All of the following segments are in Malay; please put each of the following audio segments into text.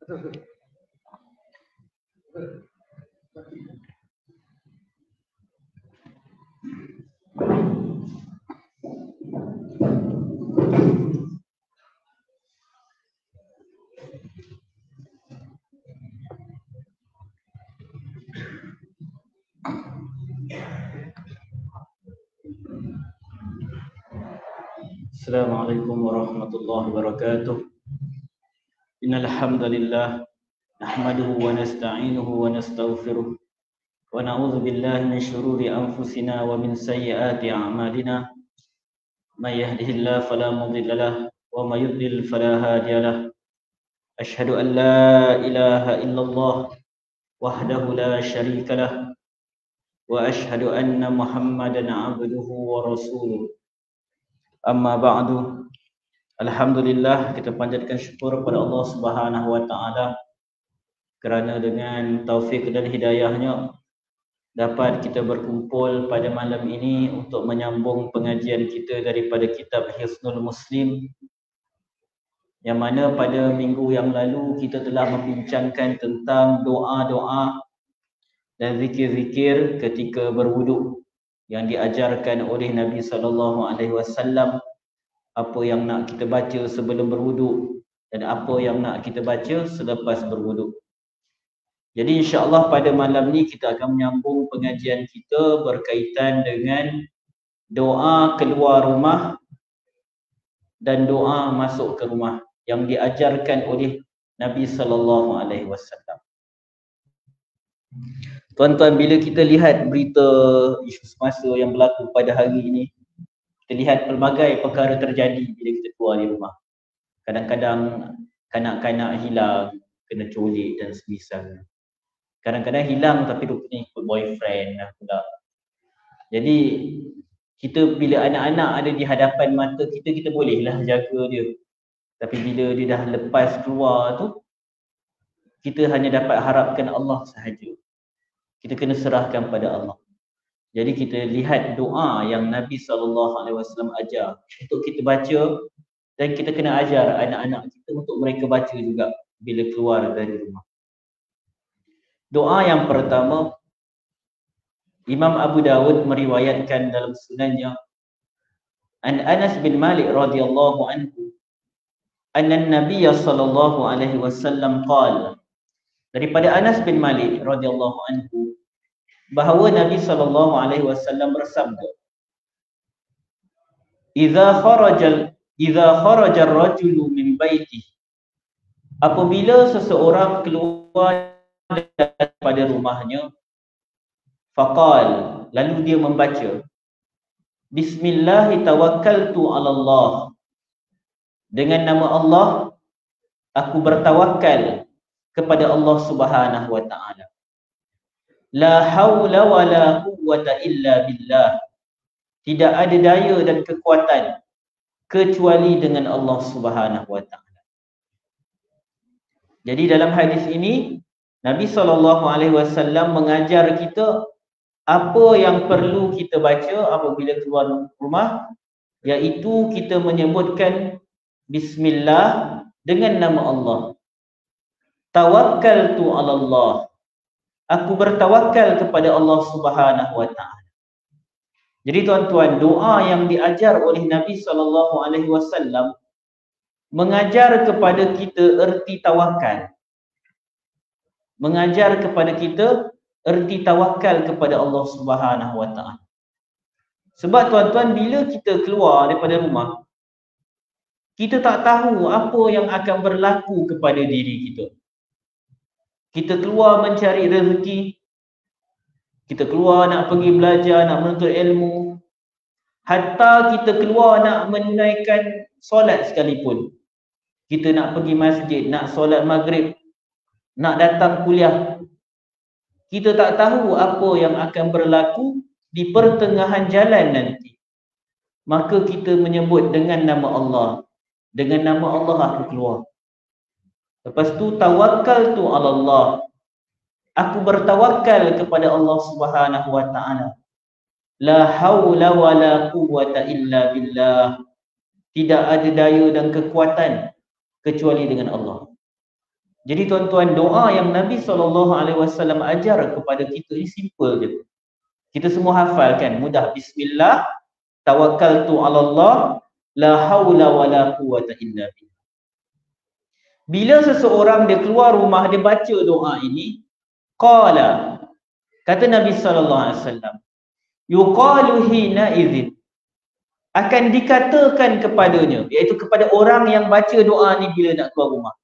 Assalamualaikum warahmatullahi wabarakatuh. Innal hamdalillah nahmaduhu wa nasta'inuhu wa nastaghfiruh wa na'udzu billahi min shururi anfusina wa min sayyiati a'malina. May yahdihillahu fala mudilla lahu wa may yudlil fala hadiya lahu. Asyhadu an la ilaha illallah wahdahu la syarika lahu wa asyhadu anna Muhammadan 'abduhu wa rasuluh. Amma ba'du. Alhamdulillah, kita panjatkan syukur kepada Allah Subhanahu wa taala kerana dengan taufik dan hidayahnya dapat kita berkumpul pada malam ini untuk menyambung pengajian kita daripada kitab Hisnul Muslim, yang mana pada minggu yang lalu kita telah membincangkan tentang doa-doa dan zikir-zikir ketika berwuduk yang diajarkan oleh Nabi SAW, apa yang nak kita baca sebelum berwuduk dan apa yang nak kita baca selepas berwuduk. Jadi insya-Allah pada malam ni kita akan menyambung pengajian kita berkaitan dengan doa keluar rumah dan doa masuk ke rumah yang diajarkan oleh Nabi SAW. Tuan-tuan, bila kita lihat berita isu semasa yang berlaku pada hari ini, kita lihat pelbagai perkara terjadi bila kita keluar di rumah. Kadang-kadang kanak-kanak hilang, kena culik dan semisalnya. Kadang-kadang hilang tapi rupanya ikut boyfriend pula. Jadi kita bila anak-anak ada di hadapan mata kita, kita bolehlah jaga dia. Tapi bila dia dah lepas keluar tu, kita hanya dapat harapkan Allah sahaja. Kita kena serahkan pada Allah. Jadi kita lihat doa yang Nabi SAW ajar untuk kita baca, dan kita kena ajar anak-anak kita untuk mereka baca juga bila keluar dari rumah. Doa yang pertama, Imam Abu Dawud meriwayatkan dalam sunannya an Anas bin Malik radhiyallahu anhu anna an-nabiy sallallahu alaihi wasallam qala, daripada Anas bin Malik radhiyallahu anhu bahawa Nabi sallallahu alaihi wasallam bersabda, idza kharaja ar-rajulu min baitihi, apabila seseorang keluar daripada rumahnya, faqal, lalu dia membaca, bismillahi tawakkaltu 'ala Allah, dengan nama Allah aku bertawakal kepada Allah Subhanahu wa taala. La haula wala quwwata illa billah, tidak ada daya dan kekuatan kecuali dengan Allah Subhanahu wa taala. Jadi dalam hadis ini Nabi SAW mengajar kita apa yang perlu kita baca apabila keluar rumah, iaitu kita menyebutkan bismillah dengan nama Allah. Tawakkaltu 'ala Allah, aku bertawakal kepada Allah Subhanahu wa taala. Jadi tuan-tuan, doa yang diajar oleh Nabi SAW mengajar kepada kita erti tawakal. Mengajar kepada kita erti tawakal kepada Allah Subhanahu wa taala. Sebab tuan-tuan, bila kita keluar daripada rumah, kita tak tahu apa yang akan berlaku kepada diri kita. Kita keluar mencari rezeki, kita keluar nak pergi belajar, nak menuntut ilmu, hatta kita keluar nak menunaikan solat sekalipun. Kita nak pergi masjid, nak solat maghrib, nak datang kuliah, kita tak tahu apa yang akan berlaku di pertengahan jalan nanti. Maka kita menyebut dengan nama Allah. Dengan nama Allah aku keluar. Lepas tu tawakkaltu 'ala Allah, aku bertawakal kepada Allah Subhanahu wa taala. La haula wala quwwata illa billah, tidak ada daya dan kekuatan kecuali dengan Allah. Jadi tuan-tuan, doa yang Nabi SAW ajar kepada kita ni simple je. Kita semua hafal kan, mudah. Bismillah, tawakkaltu 'ala Allah, la haula wala quwwata illa billah. Bila seseorang dia keluar rumah, dia baca doa ini, qala, kata Nabi SAW, yuqalu hina idzin, akan dikatakan kepadanya, iaitu kepada orang yang baca doa ni bila nak keluar rumah.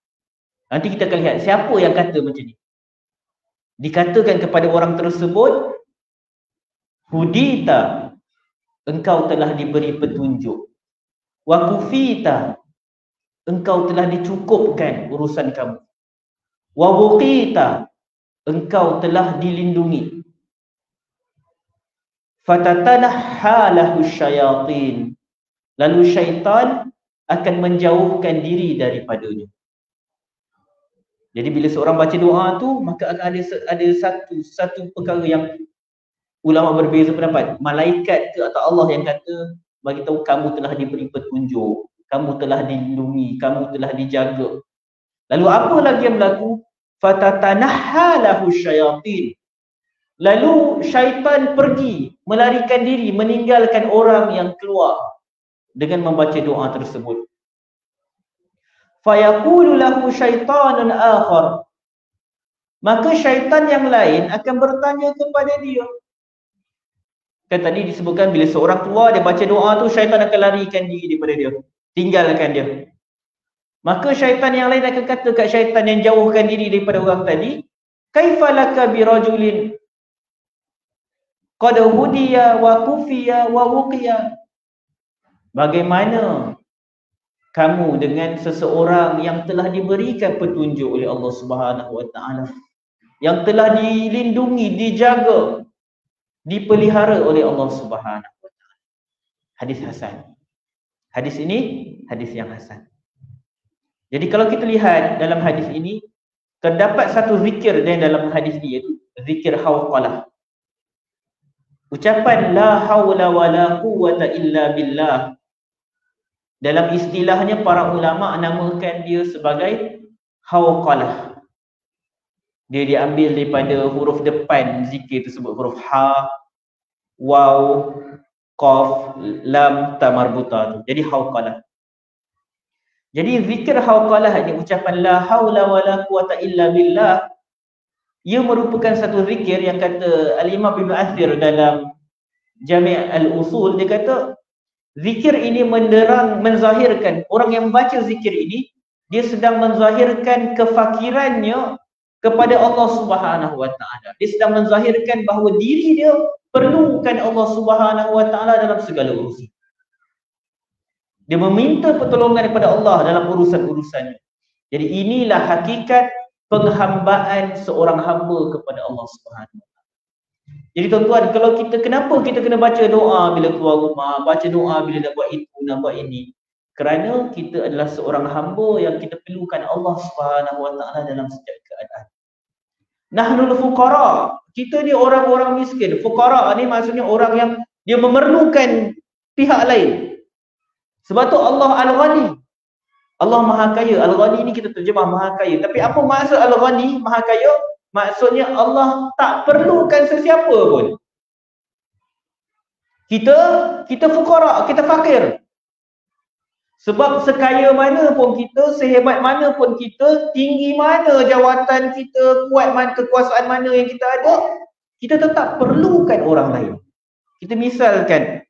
Nanti kita akan lihat siapa yang kata macam ni. Dikatakan kepada orang tersebut, hudita, engkau telah diberi petunjuk. Wa kufita, engkau telah dicukupkan urusan kamu. Wa wuqita, engkau telah dilindungi. Fatatanahha lahu syayatin, lalu syaitan akan menjauhkan diri daripadanya. Jadi bila seorang baca doa tu, maka akan ada satu perkara yang ulama berbeza pendapat. Malaikat ke atau Allah yang kata, bagi tahu kamu telah diberi petunjuk, kamu telah dilindungi, kamu telah dijaga. Lalu apa lagi yang berlaku? Fatatanahha lahu syayatin, lalu syaitan pergi, melarikan diri, meninggalkan orang yang keluar dengan membaca doa tersebut. Fayaqulu lahu syaitanun akhar, maka syaitan yang lain akan bertanya kepada dia. Kan tadi disebutkan bila seorang keluar, dia baca doa tu, syaitan akan larikan diri daripada dia, tinggalkan dia. Maka syaitan yang lain akan kata kat syaitan yang jauhkan diri daripada orang tadi, kaifa laka bi rajulin qad hudiya wa kufiya wa wuqiya, bagaimana kamu dengan seseorang yang telah diberikan petunjuk oleh Allah Subhanahu Wa Taala, yang telah dilindungi, dijaga, dipelihara oleh Allah Subhanahu Wa Taala. Hadis hasan. Hadis ini hadis yang hasan. Jadi kalau kita lihat dalam hadis ini, terdapat satu zikir dalam hadis ini, iaitu zikir hawqalah. Ucapan la haula wala quwwata illa billah, dalam istilahnya para ulama namakan dia sebagai hawqalah. Dia diambil daripada huruf depan zikir tersebut, huruf ha, waw, qaf, lam, ta marbuta tu. Jadi hawqalah. Jadi zikir hawqalah ni, ucapan la haula wala quwwata illa billah, ia merupakan satu zikir yang kata Al-Imam Ibn Athir dalam Jami' Al-Usul, dia kata zikir ini menzahirkan, orang yang membaca zikir ini, dia sedang menzahirkan kefakirannya kepada Allah Subhanahu Wa Taala. Dia sedang menzahirkan bahawa diri dia perlukan Allah Subhanahu Wa Taala dalam segala urusan. Dia meminta pertolongan kepada Allah dalam urusan-urusannya. Jadi inilah hakikat penghambaan seorang hamba kepada Allah Subhanahu Wa Taala. Jadi tuan-tuan, kalau kenapa kita kena baca doa bila keluar rumah, baca doa bila nak buat itu, nak buat ini? Kerana kita adalah seorang hamba yang kita perlukan Allah Subhanahu Wa Taala dalam setiap keadaan. Nahnul fuqara, kita ni orang-orang miskin. Fuqara ni maksudnya orang yang dia memerlukan pihak lain. Sebab tu Allah Al-Ghani, Allah Maha Kaya. Al-Ghani ni kita terjemah Maha Kaya. Tapi apa maksud Al-Ghani, Maha Kaya? Maksudnya Allah tak perlukan sesiapa pun. Kita fuqara, kita fakir. Sebab sekaya mana pun kita, sehebat mana pun kita, tinggi mana jawatan kita, kuat mana, kekuasaan mana yang kita ada, kita tetap perlukan orang lain. Kita misalkan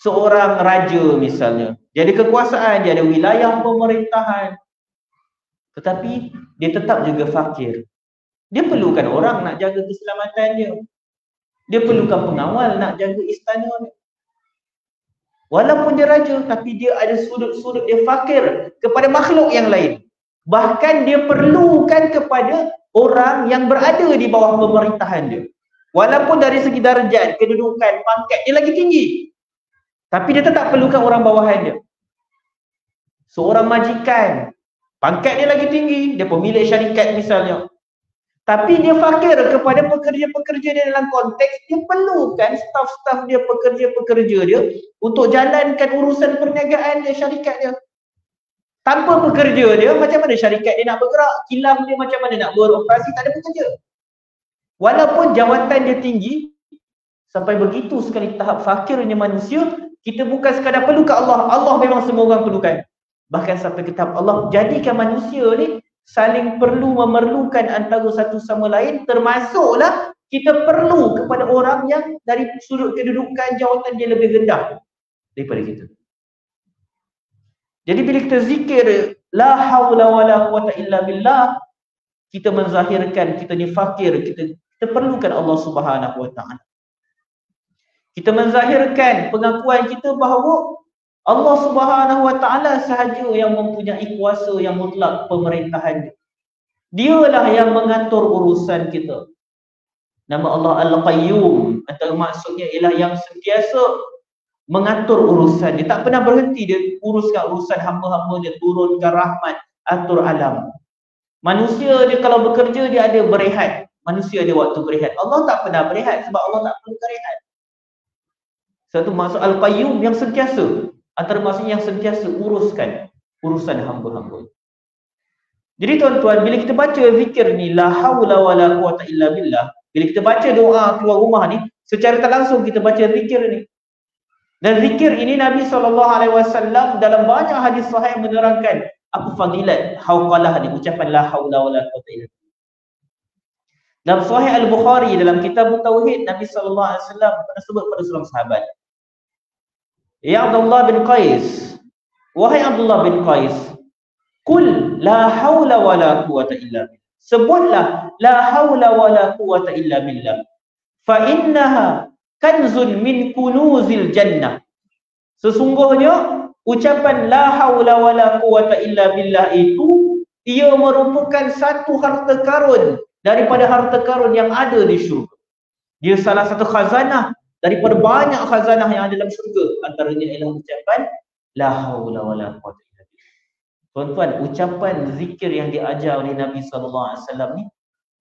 seorang raja misalnya, dia ada kekuasaan, dia ada wilayah pemerintahan, tetapi dia tetap juga fakir. Dia perlukan orang nak jaga keselamatan dia. Dia perlukan pengawal nak jaga istana dia. Walaupun dia raja, tapi dia ada sudut-sudut dia fakir kepada makhluk yang lain. Bahkan dia perlukan kepada orang yang berada di bawah pemerintahan dia. Walaupun dari segi darjat, kedudukan, pangkat dia lagi tinggi, tapi dia tetap perlukan orang bawahan dia. Seorang majikan, pangkat dia lagi tinggi, dia pemilik syarikat misalnya, tapi dia fakir kepada pekerja-pekerja dia dalam konteks dia perlukan staf-staf dia, pekerja-pekerja dia untuk jalankan urusan perniagaan dia, syarikat dia. Tanpa pekerja dia, macam mana syarikat dia nak bergerak? Kilang dia macam mana nak beroperasi? Tak ada pekerja. Walaupun jawatan dia tinggi, sampai begitu sekali tahap fakirnya manusia, kita bukan sekadar perlukan Allah. Allah memang semua orang perlukan. Bahkan sampai ke tahap Allah jadikan manusia ni saling perlu memerlukan antara satu sama lain, termasuklah kita perlu kepada orang yang dari sudut kedudukan jawatan dia lebih rendah daripada kita. Jadi bila kita zikir la haula wala quwata illa billah, kita menzahirkan kita ni fakir, kita perlukan Allah Subhanahu wa taala. Kita menzahirkan pengakuan kita bahawa Allah Subhanahu wa taala sahaja yang mempunyai kuasa yang mutlak pemerintahan. Dialah yang mengatur urusan kita. Nama Allah Al-Qayyum, antara maksudnya ialah yang sentiasa mengatur urusan. Dia tak pernah berhenti, dia uruskan urusan hamba-hamba dia, turunkan rahmat, atur alam. Manusia dia kalau bekerja dia ada berehat. Manusia ada waktu berehat. Allah tak pernah berehat sebab Allah tak perlu berehat. Satu maksud Al-Qayyum yang sentiasa, antara maksudnya yang sentiasa uruskan urusan hamba-hamba. Jadi tuan-tuan, bila kita baca zikir ni la haula wala quwata illa billah, bila kita baca doa keluar rumah ni, secara tak langsung kita baca zikir ni. Dan zikir ini Nabi SAW dalam banyak hadis sahih menerangkan apa fadilat hauqalah ni, ucapan la haula wala quwata illa billah. Dalam Sahih Al-Bukhari dalam kitab Tauhid, Nabi SAW pernah sebut pada seorang sahabat, ya Abdullah bin Qais, wahai Abdullah bin Qais, kul la haula wala quwata illa billah, sebutlah la haula wala quwata illa billah, fa innaha kanzun min kunuzil jannah. Sesungguhnya ucapan la haula wala quwata illa billah itu, ia merupakan satu harta karun daripada harta karun yang ada di syurga. Dia salah satu khazanah daripada banyak khazanah yang ada dalam syurga. Antaranya ialah ucapan la haula wala quwata illa billah. Tuan-tuan, ucapan zikir yang diajar oleh Nabi SAW ni,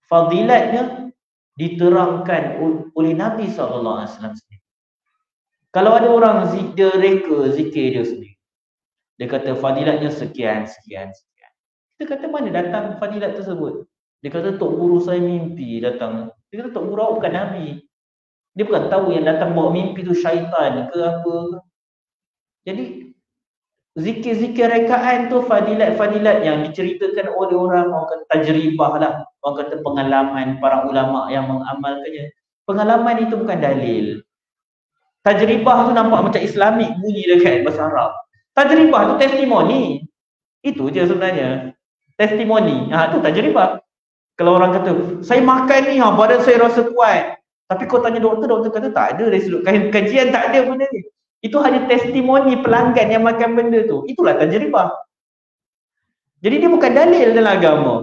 fadilatnya diterangkan oleh Nabi SAW sendiri. Kalau ada orang dia reka zikir dia sendiri, dia kata fadilatnya sekian, sekian, sekian. Kita kata mana datang fadilat tersebut? Dia kata tok guru saya mimpi datang. Dia kata tok guru awak bukan Nabi. Dia bukan tahu yang datang bawa mimpi tu syaitan ke apa. Jadi zikir-zikir rekaan tu fadilat-fadilat yang diceritakan oleh orang kata tajribah lah, orang kata pengalaman para ulama yang mengamalkannya. Pengalaman itu bukan dalil. Tajribah tu nampak macam Islamik bunyi dekat bahasa Arab. Tajribah tu testimoni. Itu je sebenarnya. Testimoni. Tu tajribah. Kalau orang kata, saya makan ni, badan saya rasa kuat. Tapi kau tanya doktor, doktor kata tak ada dari sudut kajian, tak ada benda ni. Itu hanya testimoni pelanggan yang makan benda tu. Itulah tajribah. Jadi dia bukan dalil dalam agama.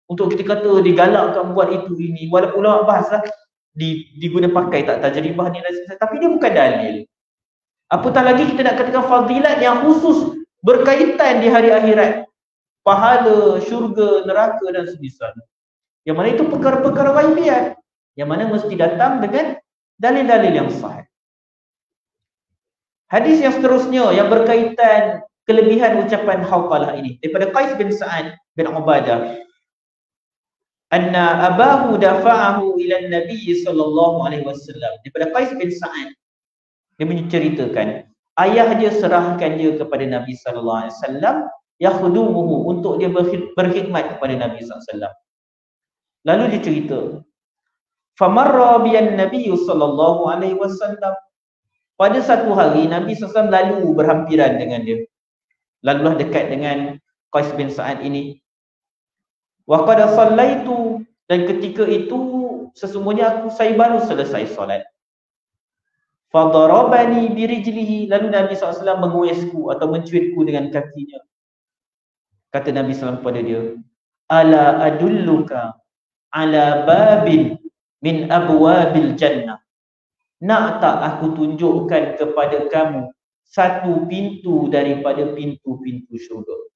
Untuk kita kata digalakkan buat itu ini. Walaupun ulama bahas lah, diguna pakai tak tajribah ni. Tapi dia bukan dalil. Apatah lagi kita nak katakan fadilat yang khusus berkaitan di hari akhirat. Pahala, syurga, neraka dan sebagainya. Yang mana itu perkara-perkara ghaibiat, yang mana mesti datang dengan dalil-dalil yang sahih. Hadis yang seterusnya yang berkaitan kelebihan ucapan hauqalah ini daripada Qais bin Sa'ad bin Ubadah, anna abahu dafa'ahu ila Nabi sallallahu alaihi wasallam. Daripada Qais bin Sa'ad, dia menceritakan ayah dia serahkan dia kepada Nabi sallallahu alaihi wasallam, yakhdumuhu, untuk dia berkhidmat kepada Nabi sallallahu alaihi wasallam. Lalu dia cerita, famarra biyan Nabi sallallahu alaihi wasallam. Pada satu hari Nabi SAW lalu berhampiran dengan dia. Lalulah dekat dengan Qais bin Sa'ad ini. Wa qad sallaitu, dan ketika itu sesungguhnya saya baru selesai solat. Fadarabani birijlihi, lalu Nabi SAW menguisku atau mencuitku dengan kakinya. Kata Nabi SAW kepada dia, ala adulluka ala babin min abwabil jannah. Nak tak aku tunjukkan kepada kamu satu pintu daripada pintu-pintu syurga?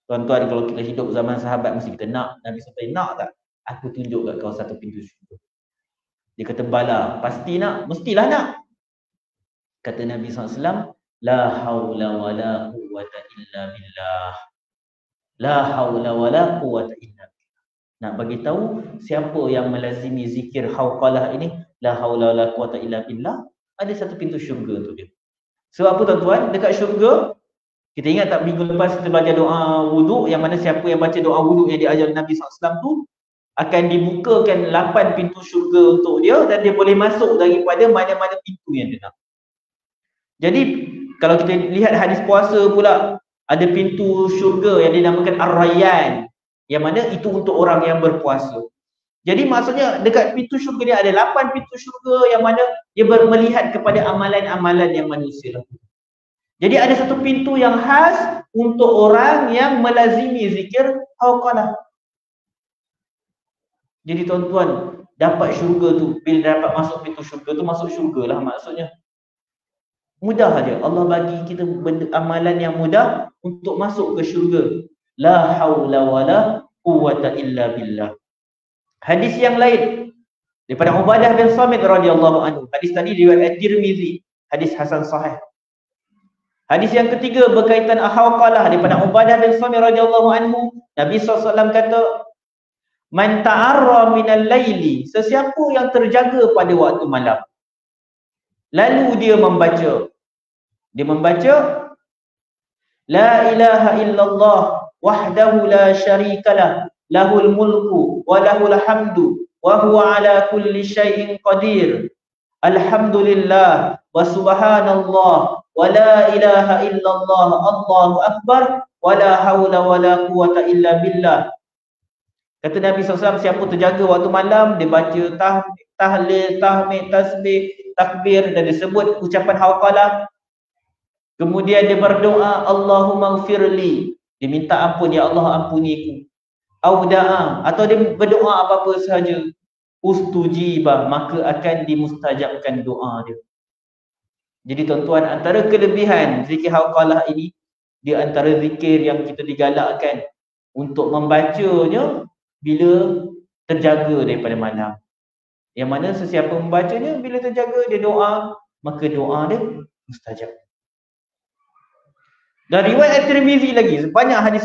Tuan-tuan, kalau kita hidup zaman sahabat mesti kita nak. Nabi SAW, nak tak aku tunjuk kat kau satu pintu syurga? Dia kata bala, pasti nak, mestilah nak. Kata Nabi SAW, la haula wala quwwata illa billah. La haula wala quwwata illa billah. Nak bagi tahu siapa yang melazimi zikir hauqalah ini, la haula wala quwwata illa billah, ada satu pintu syurga untuk dia. Sebab apa tuan-tuan? Dekat syurga, kita ingat tak minggu lepas kita belajar doa wuduk, yang mana siapa yang baca doa wuduk yang diajar Nabi SAW tu akan dibukakan 8 pintu syurga untuk dia, dan dia boleh masuk daripada mana-mana pintu yang dia nak. Jadi kalau kita lihat hadis puasa pula, ada pintu syurga yang dinamakan Ar-Rayyan, yang mana itu untuk orang yang berpuasa. Jadi maksudnya dekat pintu syurga dia ada 8 pintu syurga yang mana dia melihat kepada amalan-amalan yang manusia lakukan. Jadi ada satu pintu yang khas untuk orang yang melazimi zikir hauqalah. Jadi tuan-tuan, dapat syurga tu, bila dapat masuk pintu syurga tu, masuk syurga lah maksudnya. Mudah aja. Allah bagi kita amalan yang mudah untuk masuk ke syurga. La haula wala quwwata illa billah. Hadis yang lain daripada Ubadah bin Samit radhiyallahu anhu. Hadis tadi riwayat At-Tirmizi, hadis hasan sahih. Hadis yang ketiga berkaitan hauqalah daripada Ubadah bin Samit radhiyallahu anhu. Nabi SAW kata, man ta'arra minal laili, sesiapa yang terjaga pada waktu malam, lalu dia membaca la ilaha illallah wahdahu la syarikalah lahul mulku wa lahul hamdu wa huwa ala kulli syai'in qadir, alhamdulillah wa subhanallah wa la ilaha illallah Allahu akbar wa la hawla wa la quwwata illa billah. Kata Nabi SAW, siapa terjaga waktu malam, dia baca tahlil, tahmid, tasbih, takbir, dan disebut ucapan hauqalah. Kemudian dia berdoa, Allahumma gfirli, dia minta ampun, ya Allah ampuniku. Auda'a, atau dia berdoa apa-apa sahaja, ustujibah, maka akan dimustajabkan doa dia. Jadi tuan-tuan, antara kelebihan zikir hauqalah ini, dia antara zikir yang kita digalakkan untuk membacanya bila terjaga daripada malam. Yang mana sesiapa membacanya, bila terjaga dia doa, maka doa dia mustajab. Dan riwayat At-Tirmizi lagi, banyak hadis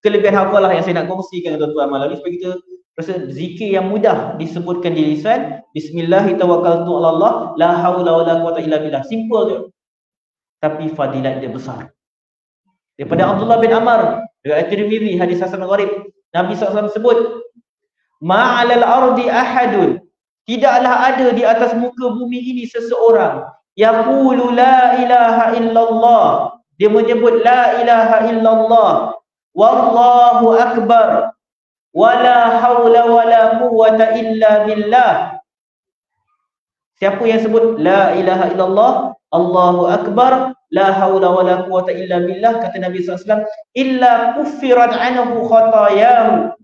kelebihan hauqalah yang saya nak kongsikan dengan tuan-tuan malam ni, supaya kita rasa zikir yang mudah disebutkan di lisan. Bismillahirrahmanirrahim, la haula wala quwwata illa billah. Simple je, tapi fadilat dia besar. Daripada Abdullah bin Amr, riwayat At-Tirmizi, hadis hasan gharib, Nabi SAW sebut, ma'alal ardi ahadun, tidaklah ada di atas muka bumi ini seseorang, yaqulu la ilaha illallah, dia menyebut la ilaha illallah, wallahu akbar, wala hawla wala quwwata illa billah. Siapa yang sebut la ilaha illallah, Allahu akbar, la haula wala quwwata illa billah, kata Nabi SAW, illa kuffirat anhu khatayahu.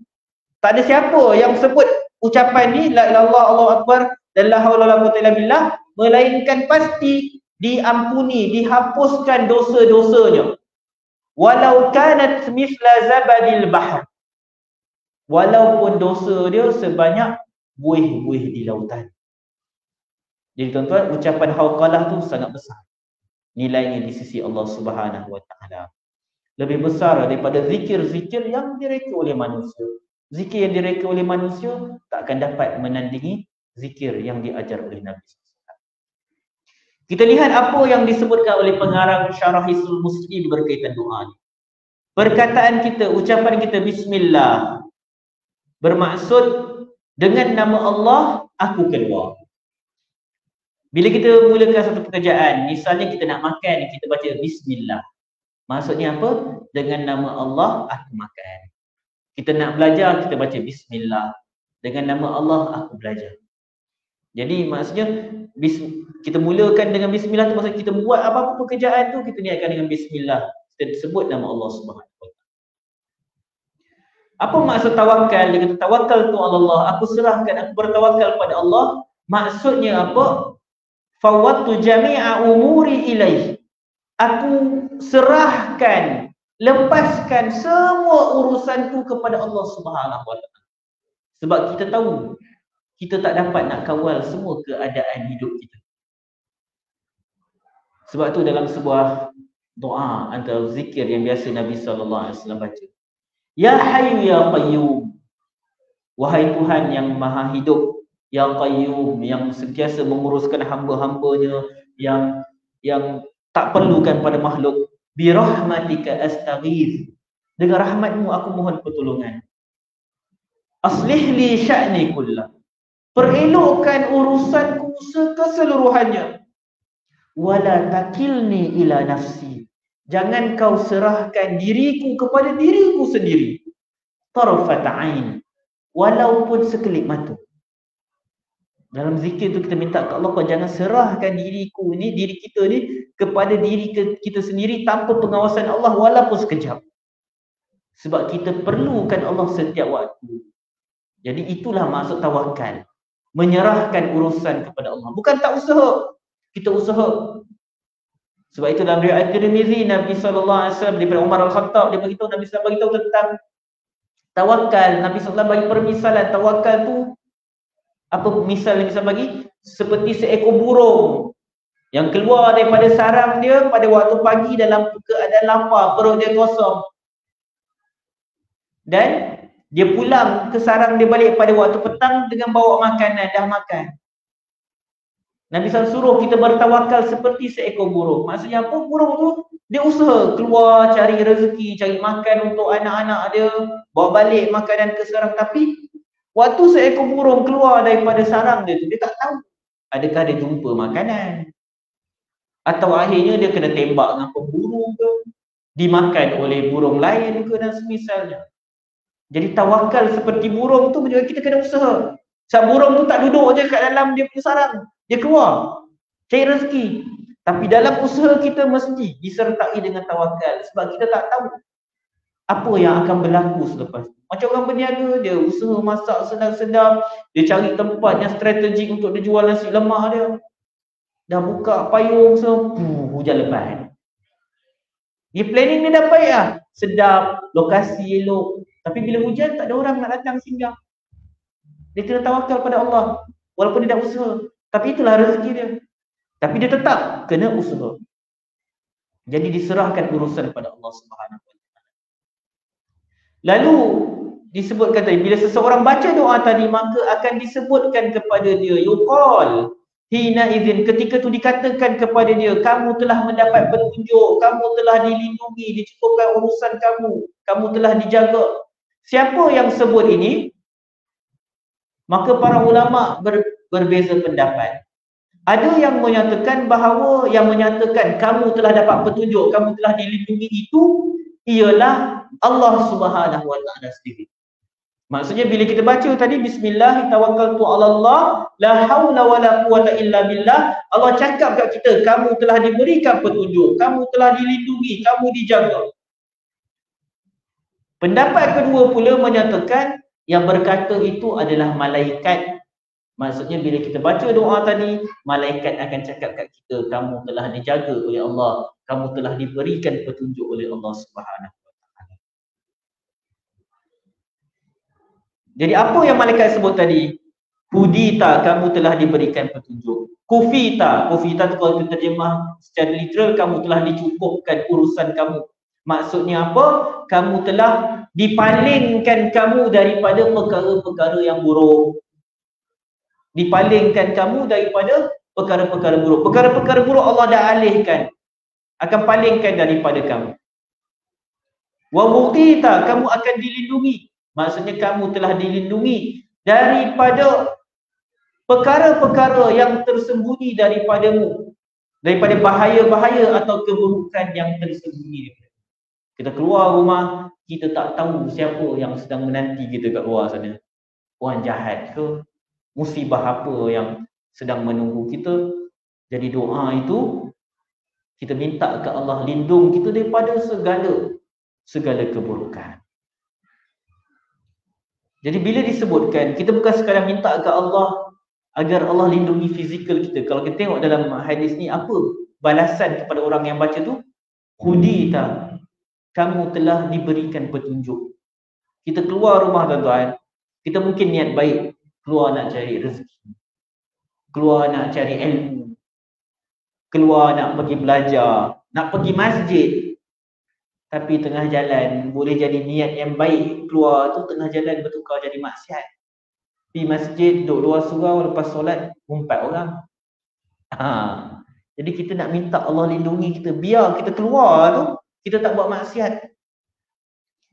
Tak ada siapa yang sebut ucapan ni, la ilaha illallah, Allahu akbar, dan la haula wala quwwata illa billah, melainkan pasti diampuni, dihapuskan dosa-dosanya. Walau kanat misla zabadil bahr, walaupun dosa dia sebanyak buih-buih di lautan. Jadi tuan-tuan, ucapan hauqalah tu sangat besar nilainya di sisi Allah Subhanahu wa taala. Lebih besar daripada zikir-zikir yang direka oleh manusia. Zikir yang direka oleh manusia tak akan dapat menandingi zikir yang diajar oleh Nabi SAW. Kita lihat apa yang disebutkan oleh pengarang Syarah Hisnul Muslim berkaitan doa ni. Perkataan kita, ucapan kita bismillah, bermaksud dengan nama Allah aku keluar. Bila kita mulakan satu pekerjaan, misalnya kita nak makan, kita baca bismillah. Maksudnya apa? Dengan nama Allah aku makan. Kita nak belajar, kita baca bismillah. Dengan nama Allah aku belajar. Jadi maksudnya kita mulakan dengan bismillah tu, maksudnya kita buat apa-apa pekerjaan tu, kita niatkan dengan bismillah. Kita sebut nama Allah Subhanahu wa taala. Apa maksud tawakal? Dia kata tawakal tu Allah, aku serahkan, aku bertawakal pada Allah. Maksudnya apa? Fawwadtu jami'a umuri ilaih. Aku serahkan, lepaskan semua urusanku kepada Allah Subhanahu wa taala. Sebab kita tahu kita tak dapat nak kawal semua keadaan hidup kita. Sebab tu dalam sebuah doa antara zikir yang biasa Nabi SAW baca. Ya Hayyu Ya Qayyum, wahai Tuhan yang Maha Hidup, Ya Qayyum, yang sentiasa menguruskan hamba-hambanya, yang tak perlukan pada makhluk. Bi rahmatika astaghith, dengan rahmatmu aku mohon pertolongan. Aslih li sya'ni kullah, perelokkan urusanku keseluruhannya. Wala takilni ila nafsi, jangan kau serahkan diriku kepada diriku sendiri. Tarfat ain, walaupun sekelip mata. Dalam zikir tu kita minta ke Allah, kau jangan serahkan diriku ni, diri kita ni kepada diri kita sendiri tanpa pengawasan Allah walaupun sekejap. Sebab kita perlukan Allah setiap waktu. Jadi itulah maksud tawakal. Menyerahkan urusan kepada Allah. Bukan tak usaha. Kita usaha. Sebab itu dalam riwayat Tirmizi, Nabi SAW daripada Umar Al-Khattab, dia beritahu, Nabi SAW beritahu tentang tawakal. Nabi SAW bagi permisalan tawakal tu. Apa misal yang bisa bagi? Seperti seekor burung yang keluar daripada sarang dia pada waktu pagi dalam keadaan lapar, perut dia kosong. Dan dia pulang ke sarang dia balik pada waktu petang dengan bawa makanan, dah makan. Nabi SAW suruh kita bertawakal seperti seekor burung. Maksudnya apa? Burung tu dia usaha keluar cari rezeki, cari makan untuk anak-anak dia, bawa balik makanan ke sarang. Tapi waktu seekor burung keluar daripada sarang dia tu, dia tak tahu adakah dia jumpa makanan, atau akhirnya dia kena tembak dengan pemburu ke, dimakan oleh burung lain ke, dan semisalnya. Jadi tawakal seperti burung tu menunjukkan kita kena usaha. Sebab burung tu tak duduk je kat dalam dia punya sarang, dia keluar cari rezeki. Tapi dalam usaha kita mesti disertai dengan tawakal, sebab kita tak tahu apa yang akan berlaku selepas. Macam orang berniaga, dia usaha masak sedap-sedap, dia cari tempat yang strategik untuk dia jual nasi lemak dia. Dah buka payung semua, hujan lebat. Dia planning dia dah baik lah, sedap, lokasi elok. Tapi bila hujan tak ada orang nak datang singgah. Dia kena tawakal pada Allah walaupun dia dah usaha. Tapi itulah rezeki dia. Tapi dia tetap kena usaha. Jadi diserahkan urusan kepada Allah Subhanahu Wa Taala. Lalu disebutkan tadi, bila seseorang baca doa tadi, maka akan disebutkan kepada dia, yuqal hina idzin, ketika tu dikatakan kepada dia, kamu telah mendapat petunjuk, kamu telah dilindungi, dicukupkan urusan kamu telah dijaga. Siapa yang sebut ini? Maka para ulama berbeza pendapat. Ada yang menyatakan bahawa yang menyatakan kamu telah dapat petunjuk, kamu telah dilindungi itu ialah Allah Subhanahu Wa Taala sendiri. Maksudnya bila kita baca tadi bismillah tawakkaltu 'ala Allah la haula wala quwata illa billah, Allah cakap kat kita kamu telah diberikan petunjuk, kamu telah dilindungi, kamu dijaga. Pendapat kedua pula menyatakan yang berkata itu adalah malaikat. Maksudnya bila kita baca doa tadi, malaikat akan cakap kat kita, kamu telah dijaga oleh Allah, kamu telah diberikan petunjuk oleh Allah Subhanahu Wa Taala. Jadi apa yang malaikat sebut tadi? Hudita, kamu telah diberikan petunjuk. Kufita tu kalau kita terjemah secara literal, kamu telah dicukupkan urusan kamu. Maksudnya apa? Kamu telah dipalingkan kamu daripada perkara-perkara yang buruk. Dipalingkan kamu daripada perkara-perkara buruk. Perkara-perkara buruk Allah dah alihkan, akan palingkan daripada kamu. Wa wuqita, kamu akan dilindungi. Maksudnya kamu telah dilindungi daripada perkara-perkara yang tersembunyi daripadamu, daripada bahaya-bahaya atau keburukan yang tersembunyi. Kita keluar rumah, kita tak tahu siapa yang sedang menanti kita kat luar sana. Orang jahat ke, musibah apa yang sedang menunggu kita. Jadi doa itu kita minta ke Allah lindung kita daripada segala keburukan. Jadi bila disebutkan, kita bukan sekadar minta ke Allah agar Allah lindungi fizikal kita. Kalau kita tengok dalam hadis ni, apa balasan kepada orang yang baca tu? Hudita, kamu telah diberikan petunjuk. Kita keluar rumah tuan-tuan, kita mungkin niat baik, keluar nak cari rezeki, keluar nak cari ilmu, keluar nak pergi belajar, nak pergi masjid, tapi tengah jalan boleh jadi niat yang baik keluar tu, tengah jalan bertukar jadi maksiat. Pergi masjid, duduk luar surau, lepas solat umpat orang. Jadi kita nak minta Allah lindungi kita, biar kita keluar tu kita tak buat maksiat.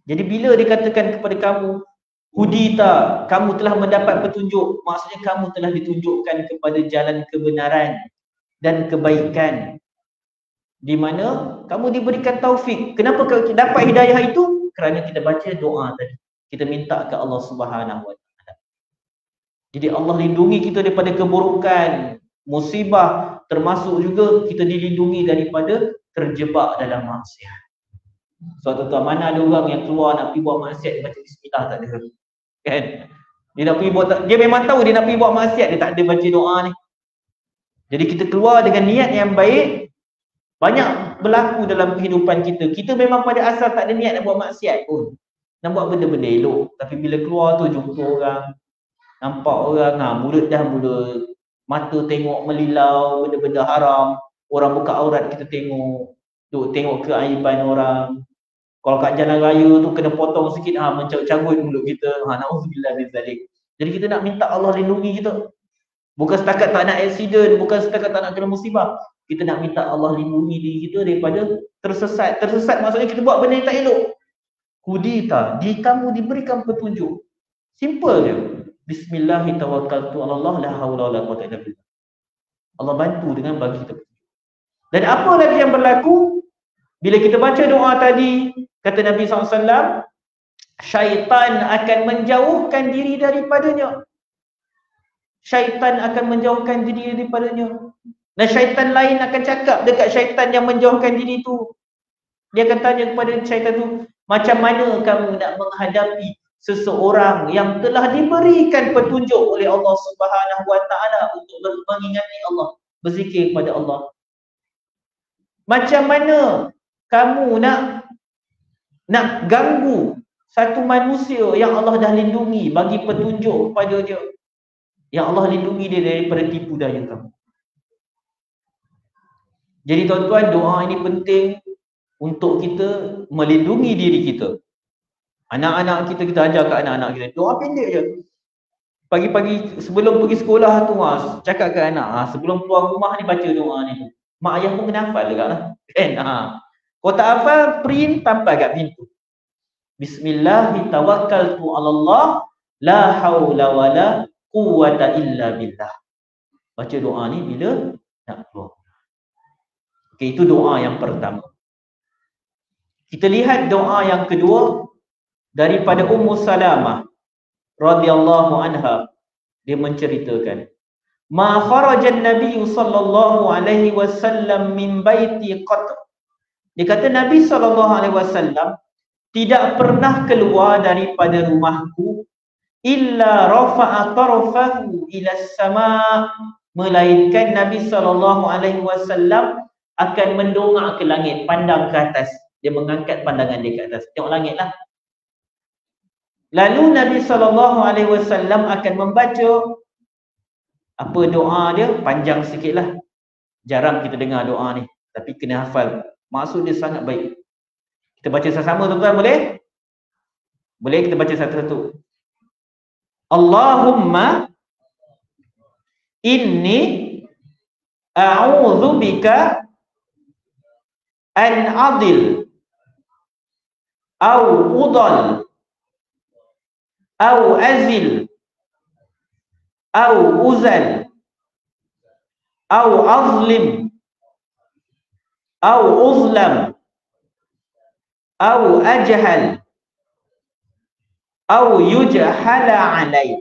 Jadi bila dikatakan kepada kamu, hudita, kamu telah mendapat petunjuk, maksudnya kamu telah ditunjukkan kepada jalan kebenaran dan kebaikan, di mana kamu diberikan taufik. Kenapa kita dapat hidayah itu? Kerana kita baca doa tadi, kita minta ke Allah Subhanahu Wa Taala. Jadi Allah lindungi kita daripada keburukan, musibah, termasuk juga kita dilindungi daripada terjebak dalam maksiat. Suatu tuan, mana ada orang yang keluar nak pergi buat maksiat, dia baca bismillah tak ada, kan? Dia nak pergi buat, dia memang tahu dia nak pergi buat maksiat, dia tak ada baca doa ni. Jadi kita keluar dengan niat yang baik. Banyak berlaku dalam kehidupan kita. Kita memang pada asal tak ada niat nak buat maksiat pun, nak buat benda-benda elok. Tapi bila keluar tu jumpa orang, nampak orang, mulut dah mula, mata tengok melilau, benda-benda haram. Orang buka aurat kita tengok, duk tengok keaiban orang. Kalau kat jalan raya tu kena potong sikit, mencarut-carut mulut kita. Na'udzubillah min zalik. Jadi kita nak minta Allah lindungi kita. Bukan setakat tak nak aksiden, bukan setakat tak nak kena musibah. Kita nak minta Allah lindungi diri kita daripada tersesat. Tersesat maksudnya kita buat benda yang tak elok. Hudita, kamu diberikan petunjuk. Simple je. Bismillahirrahmanirrahim. La haula wala quwwata illa billah. Allah bantu dengan bagi kita petunjuk. Dan apa lagi yang berlaku? Bila kita baca doa tadi, kata Nabi SAW, syaitan akan menjauhkan diri daripadanya. Syaitan akan menjauhkan diri daripadanya. Dan syaitan lain akan cakap dekat syaitan yang menjauhkan diri tu. Dia akan tanya kepada syaitan tu, macam mana kamu nak menghadapi seseorang yang telah diberikan petunjuk oleh Allah Subhanahu Wa Taala untuk mengingati Allah, berzikir kepada Allah. Macam mana kamu nak ganggu satu manusia yang Allah dah lindungi, bagi petunjuk kepada dia, yang Allah lindungi dia daripada tipu daya kamu. Jadi tuan-tuan, doa ini penting untuk kita melindungi diri kita. Anak-anak kita, kita ajar kat anak-anak kita, doa pendek je. Pagi-pagi sebelum pergi sekolah tu, cakap kat anak, sebelum keluar rumah ni baca doa ni. Mak ayah pun kena hafal dekat lah. Kan? Kalau tak hafal, print tampal kat pintu. Bismillahirrahmanirrahim. Allah, la haula wala quwwata illa billah. Baca doa ni bila nak keluar. Okey, itu doa yang pertama. Kita lihat doa yang kedua daripada Ummu Salamah radhiyallahu anha. Dia menceritakan, ma kharajan Nabi sallallahu alaihi wasallam min baiti qat. Dia kata Nabi sallallahu alaihi wasallam tidak pernah keluar daripada rumahku illa rafa'a tarfahu ila sama', melainkan Nabi sallallahu alaihi wasallam akan mendongak ke langit, pandang ke atas. Dia mengangkat pandangan dia ke atas, tengok langit lah. Lalu Nabi SAW akan membaca apa doa dia, panjang sikit lah. Jarang kita dengar doa ni, tapi kena hafal. Maksud dia sangat baik. Kita baca sama-sama tuan-tuan, boleh? Boleh kita baca satu-satu. Allahumma inni a'udzubika an adil au udal au azil au uzal au azlim au uzlam au ajhal au yujhala alai.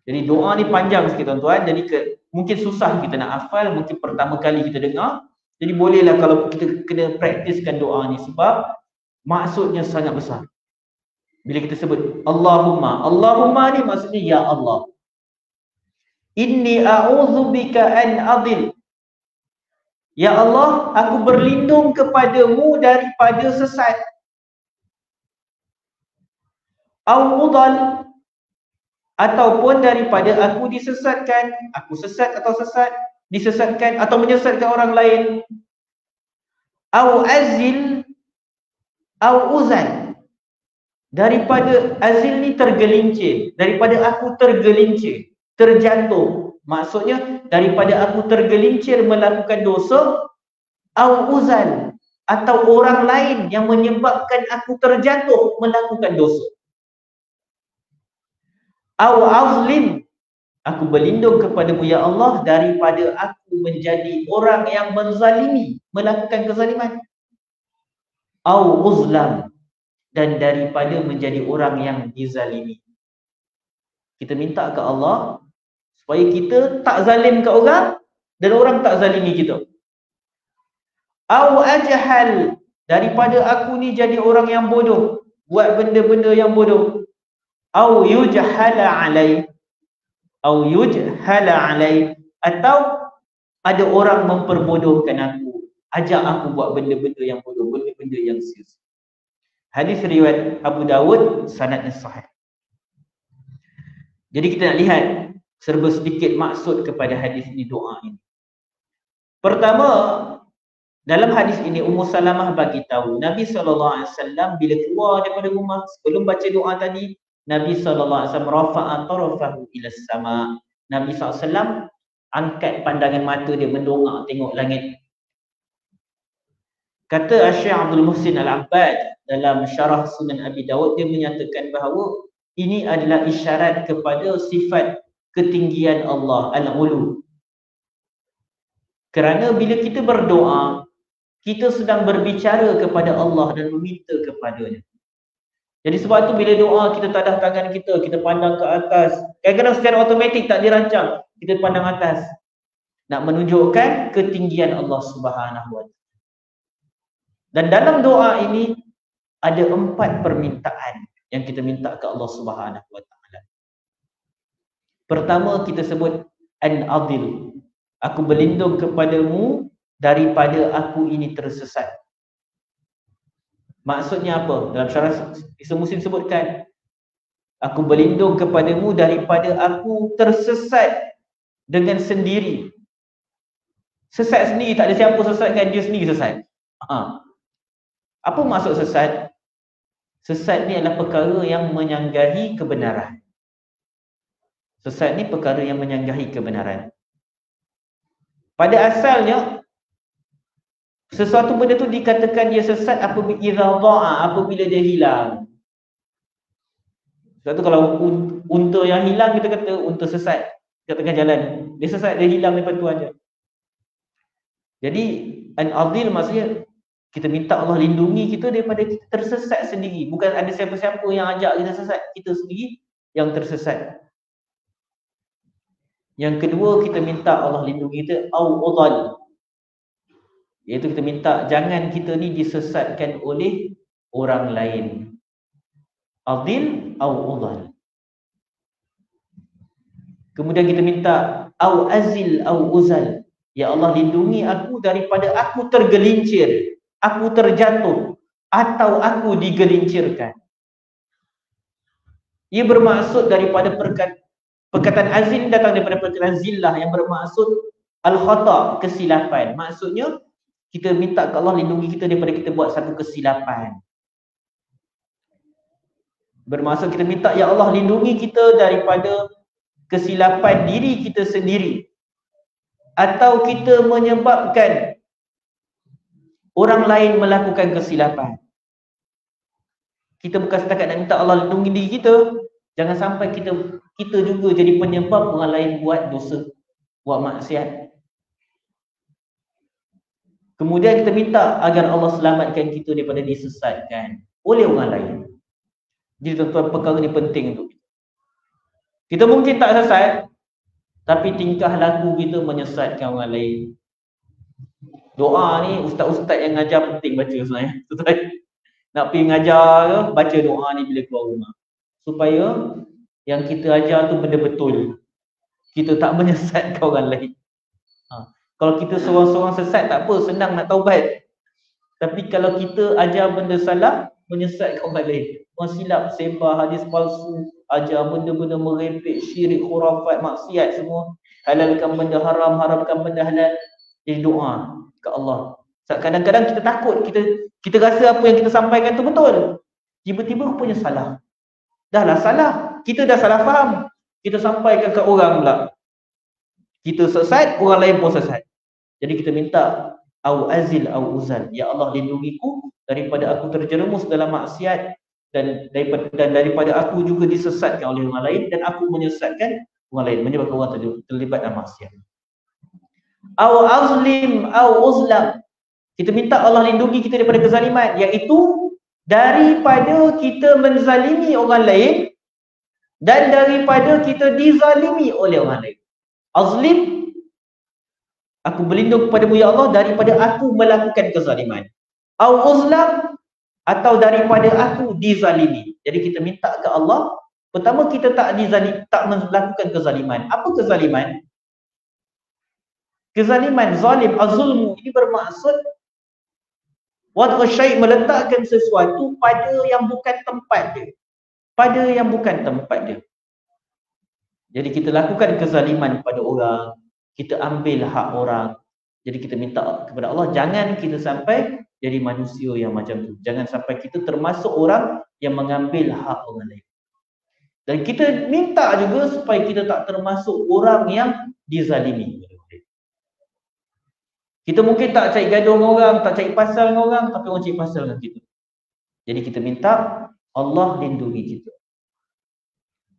Jadi doa ni panjang sikit tuan-tuan. Jadi mungkin susah kita nak hafal, mungkin pertama kali kita dengar. Jadi bolehlah kalau kita kena praktiskan doa ni, sebab maksudnya sangat besar. Bila kita sebut Allahumma, Allahumma ni maksudnya ya Allah. Inni a'udzubika an adil. Ya Allah, aku berlindung kepadamu daripada sesat. Au udal, ataupun daripada aku disesatkan, aku sesat atau sesat. disesatkan atau menyesatkan orang lain. Au azil au uzal. Daripada azil ni tergelincir, daripada aku tergelincir, terjatuh. Maksudnya daripada aku tergelincir melakukan dosa, au uzal, atau orang lain yang menyebabkan aku terjatuh melakukan dosa. Au azlim, aku berlindung kepadamu ya Allah daripada aku menjadi orang yang menzalimi, melakukan kezaliman. Au uzlam, dan daripada menjadi orang yang dizalimi. Kita minta ke Allah supaya kita tak zalim ke orang dan orang tak zalimi kita. Au ajhal, daripada aku ni jadi orang yang bodoh, buat benda-benda yang bodoh. Au yujhala alai, au yujhala alai, atau ada orang memperbodohkan aku, ajak aku buat benda-benda yang bodoh, benda-benda yang sia-sia. Hadis riwayat Abu Dawud, sanadnya sahih. Jadi kita nak lihat serba sedikit maksud kepada hadis ini, doa ini. Pertama, dalam hadis ini Ummu Salamah bagi tahu Nabi SAW bila keluar daripada rumah, sebelum baca doa tadi, Nabi SAW rafa'a tarafahu ila sama. Nabi SAW angkat pandangan mata dia, mendongak tengok langit. Kata Syekh Abdul Muhsin Al-Abbad dalam syarah Sunan Abi Dawud, dia menyatakan bahawa ini adalah isyarat kepada sifat ketinggian Allah, Al-Ulu. Kerana bila kita berdoa, kita sedang berbicara kepada Allah dan meminta kepadanya. Jadi sebab tu bila doa, kita tadah tangan kita, kita pandang ke atas. Kadang-kadang secara automatik tak dirancang, kita pandang atas. Nak menunjukkan ketinggian Allah Subhanahu wa Ta'ala. Dan dalam doa ini ada 4 permintaan yang kita minta ke Allah Subhanahu wa Ta'ala. Pertama kita sebut an-adil. Aku berlindung kepadamu daripada aku ini tersesat. Maksudnya apa? Dalam syarah Islam Muslim sebutkan, aku berlindung kepadamu daripada aku tersesat dengan sendiri. Sesat sendiri, tak ada siapa sesatkan, dia sendiri sesat. Apa maksud sesat? Sesat ni adalah perkara yang menyanggahi kebenaran. Sesat ni perkara yang menyanggahi kebenaran. Pada asalnya, sesuatu benda tu dikatakan dia sesat apabila apabila dia hilang. Sebab tu kalau unta yang hilang, kita kata unta sesat kat tengah jalan. Dia sesat, dia hilang daripada Tuhan je. Jadi an-adil maksudnya kita minta Allah lindungi kita daripada kita tersesat sendiri. Bukan ada siapa-siapa yang ajak kita sesat, kita sendiri yang tersesat. Yang kedua, kita minta Allah lindungi kita au udal. Iaitu kita minta jangan kita ni disesatkan oleh orang lain. Adil au udal. Kemudian kita minta au azil au uzal. Ya Allah, lindungi aku daripada aku tergelincir, aku terjatuh, atau aku digelincirkan. Ia bermaksud daripada perkataan azil datang daripada perkataan zillah yang bermaksud al-khata', kesilapan. Maksudnya kita minta ke Allah lindungi kita daripada kita buat satu kesilapan. Bermaksud kita minta ya Allah lindungi kita daripada kesilapan diri kita sendiri, atau kita menyebabkan orang lain melakukan kesilapan. Kita bukan setakat nak minta Allah lindungi diri kita, jangan sampai kita juga jadi penyebab orang lain buat dosa, buat maksiat. Kemudian kita minta agar Allah selamatkan kita daripada disesatkan oleh orang lain. Jadi tuan-tuan, perkara ni penting untuk kita. Kita mungkin tak sesat, tapi tingkah laku kita menyesatkan orang lain. Doa ni ustaz-ustaz yang ngajar penting baca sebenarnya. Nak pergi ngajar ke, baca doa ni bila keluar rumah. Supaya yang kita ajar tu benda betul. Kita tak menyesatkan orang lain. Kalau kita seorang-seorang sesat tak apa, senang nak taubat. Tapi kalau kita ajar benda salah, menyesatkan orang lain. Orang silap, sembah hadis palsu, ajar benda-benda merepek, syirik, khurafat, maksiat semua. halalkan benda haram, haramkan benda halal. Jadi doa ke Allah. Kadang-kadang kita takut, kita rasa apa yang kita sampaikan tu betul. Tiba-tiba rupanya salah. Dah lah salah. Kita dah salah faham. Kita sampaikan ke orang pula. Kita sesat, orang lain pun sesat. Jadi kita minta au azil au uzal. Ya Allah, lindungiku daripada aku terjerumus dalam maksiat dan daripada aku juga disesatkan oleh orang lain dan aku menyesatkan orang lain, menyebabkan orang terlibat dalam maksiat. Au azlim au uzlam. Kita minta Allah lindungi kita daripada kezaliman, iaitu daripada kita menzalimi orang lain dan daripada kita dizalimi oleh orang lain. Azlim, aku berlindung kepadamu ya Allah daripada aku melakukan kezaliman. Au uzlam, atau daripada aku dizalimi. Jadi kita minta ke Allah, pertama kita tak melakukan kezaliman. Apa kezaliman? Kezaliman, zalim, az-zulmu ini bermaksud wad'u syai', meletakkan sesuatu pada yang bukan tempat dia. Pada yang bukan tempat dia. Jadi kita lakukan kezaliman pada orang, kita ambil hak orang. Jadi kita minta kepada Allah, jangan kita sampai jadi manusia yang macam tu. Jangan sampai kita termasuk orang yang mengambil hak orang lain. Dan kita minta juga supaya kita tak termasuk orang yang dizalimi. Kita mungkin tak cari gaduh dengan orang, tak cari pasal dengan orang, tapi orang cari pasal dengan kita. Jadi kita minta Allah lindungi kita.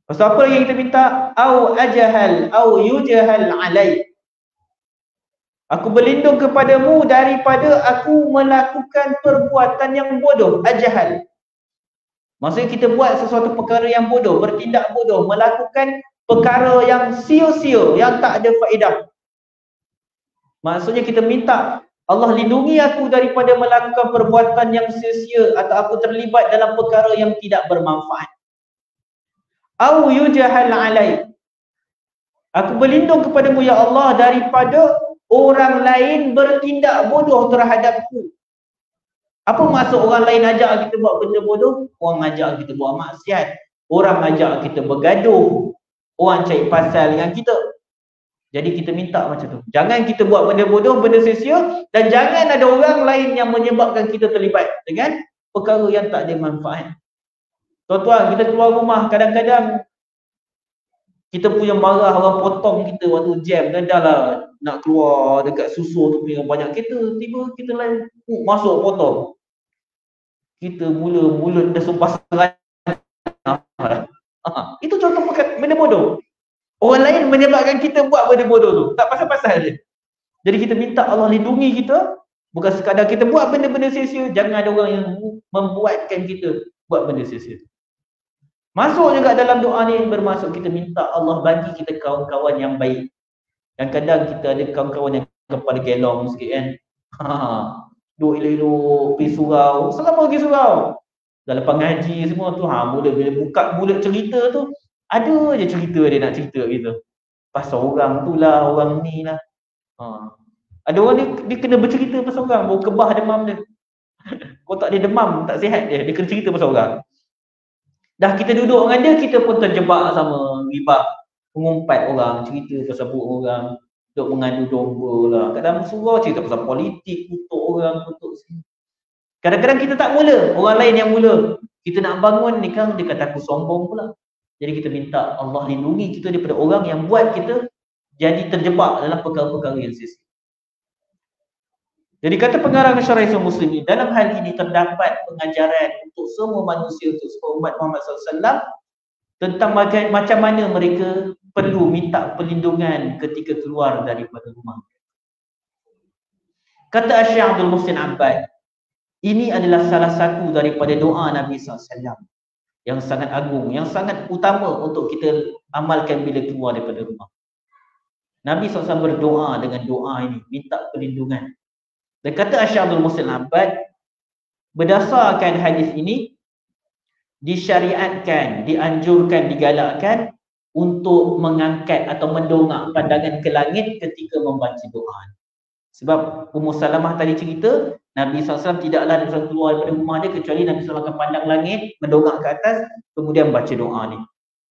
Pasal apa lagi kita minta? Au ajahal au yujahal alai. Aku berlindung kepadamu daripada aku melakukan perbuatan yang bodoh. Ajahal. Maksudnya kita buat sesuatu perkara yang bodoh, bertindak bodoh, melakukan perkara yang sia-sia, yang tak ada faedah. Maksudnya kita minta Allah lindungi aku daripada melakukan perbuatan yang sia-sia atau aku terlibat dalam perkara yang tidak bermanfaat. Au yujahal alai. Aku berlindung kepadamu ya Allah daripada orang lain bertindak bodoh terhadapku. Apa maksud orang lain ajak kita buat benda bodoh? Orang ajak kita buat maksiat. Orang ajak kita bergaduh. Orang cari pasal dengan kita. Jadi kita minta macam tu. Jangan kita buat benda bodoh, benda sia-sia, dan jangan ada orang lain yang menyebabkan kita terlibat dengan perkara yang tak ada manfaat. Tuan-tuan, kita keluar rumah kadang-kadang kita punya marah orang potong kita waktu jam, dan dah lah nak keluar dekat susu tu punya banyak kereta, tiba kita lain masuk potong. Kita mula mulut dah sumpah serang. Itu contoh benda bodoh. Orang lain menyebabkan kita buat benda bodoh tu. Tak pasal-pasal je. Jadi kita minta Allah lindungi kita. Bukan sekadar kita buat benda-benda sia-sia. Jangan ada orang yang membuatkan kita buat benda sia-sia. Masuk juga dalam doa ni bermaksud kita minta Allah bagi kita kawan-kawan yang baik. Kadang-kadang kita ada kawan-kawan yang kepala gelong sikit kan. Duk elok-elok pergi surau. Selama pergi surau. Dah lepas ngaji semua tu. Mula bila buka mulut cerita tu. Ada je cerita dia nak cerita gitu. Pasal orang tu lah, orang ni lah. Ada orang dia kena bercerita pasal orang. Baru kebah demam dia. Kalau tak dia demam, tak sihat dia. Dia kena cerita pasal orang. Dah kita duduk dengan dia, kita pun terjebak sama ribak. Mengumpat orang, cerita pasal buruk orang. Duk mengadu domba lah. Kat dalam surau cerita pasal politik, kutuk orang, kutuk sini. Kadang-kadang kita tak mula. Orang lain yang mula. Kita nak bangun ni kan, dia kata aku sombong pula. Jadi kita minta Allah lindungi kita daripada orang yang buat kita jadi terjebak dalam perkara-perkara yang sia-sia. Jadi kata pengarang Syarah Islam Muslim ini, dalam hal ini terdapat pengajaran untuk semua manusia, untuk semua umat Muhammad SAW tentang macam mana mereka perlu minta perlindungan ketika keluar daripada rumah. Kata Syekh Abdul Muhsin Abbad, ini adalah salah satu daripada doa Nabi SAW yang sangat agung, yang sangat utama untuk kita amalkan bila keluar daripada rumah. Nabi SAW berdoa dengan doa ini, minta perlindungan. Dan kata Syekh Abdul Muhsin Abbad, berdasarkan hadis ini, disyariatkan, dianjurkan, digalakkan untuk mengangkat atau mendongak pandangan ke langit ketika membaca doa. Sebab Ummu Salamah tadi cerita, Nabi SAW tidaklah Nabi keluar daripada rumah dia kecuali Nabi SAW akan pandang langit, mendongak ke atas, kemudian baca doa ni.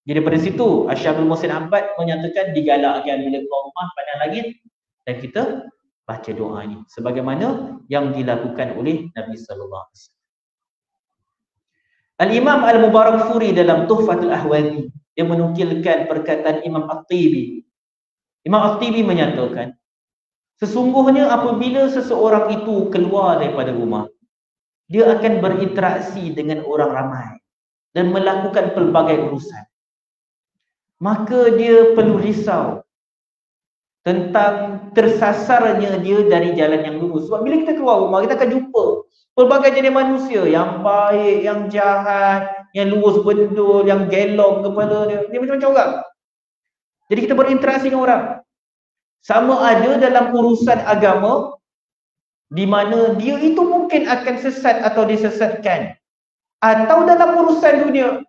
Jadi daripada situ Asy-Syaikh Muhsin Abbad menyatakan digalakkan bila keluar rumah pandang langit dan kita baca doa ni sebagaimana yang dilakukan oleh Nabi sallallahu alaihi wasallam. Al-Imam Al-Mubarakfuri dalam Tuhfatul Ahwazi dia menukilkan perkataan Imam At-Tibi. Imam At-Tibi menyatakan sesungguhnya apabila seseorang itu keluar daripada rumah, dia akan berinteraksi dengan orang ramai dan melakukan pelbagai urusan. Maka dia perlu risau tentang tersasarnya dia dari jalan yang lurus. Sebab bila kita keluar rumah, kita akan jumpa pelbagai jenis manusia, yang baik, yang jahat, yang lurus bendul, yang gelong kepala dia. Dia macam-macam orang. Jadi kita berinteraksi dengan orang. Sama ada dalam urusan agama, di mana dia itu mungkin akan sesat atau disesatkan. Atau dalam urusan dunia.